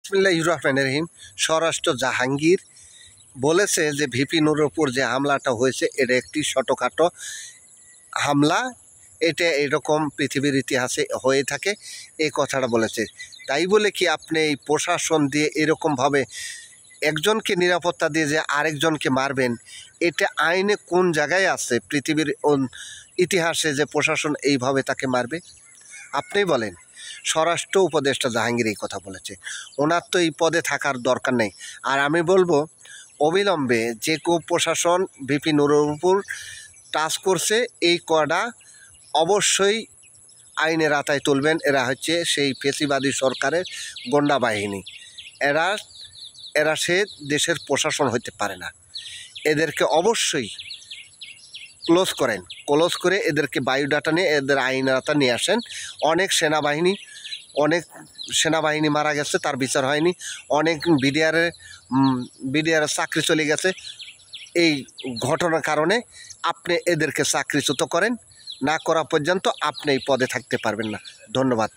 বিসমিল্লাহির রহমানির রহিম। স্বরাষ্ট্র জাহাঙ্গীর বলেছে যে ভিপি নুরের উপর যে হামলাটা হয়েছে এটা একটি ছোটোখাটো হামলা, এটা এরকম পৃথিবীর ইতিহাসে হয়ে থাকে, এই কথাটা বলেছে। তাই বলে কি আপনি এই প্রশাসন দিয়ে এরকমভাবে একজনকে নিরাপত্তা দিয়ে যে আরেকজনকে মারবেন, এটা আইনে কোন জায়গায় আছে পৃথিবীর ইতিহাসে যে প্রশাসন এইভাবে তাকে মারবে? আপনি বলেন। স্বরাষ্ট্র উপদেষ্টা জাহাঙ্গীর এই কথা বলেছে, ওনার তো এই পদে থাকার দরকার নেই। আর আমি বলবো অবিলম্বে যে প্রশাসন ভিপি নুরের উপর টাচ করছে এই কড়া অবশ্যই আইনের আওতায় তুলবেন। এরা হচ্ছে সেই ফেসিবাদী সরকারের গোন্ডা বাহিনী, এরা সে দেশের প্রশাসন হতে পারে না। এদেরকে অবশ্যই ক্লোজ করে এদেরকে বায়োডাটা নিয়ে এদের আইনের আওতায় নিয়ে আসেন। অনেক সেনাবাহিনী মারা গেছে, তার বিচার হয়নি। অনেক বিডিআরের চাকরি চলে গেছে এই ঘটনার কারণে। আপনি এদেরকে চাকরিচ্যুত করেন, না করা পর্যন্ত আপনি এই পদে থাকতে পারবেন না। ধন্যবাদ।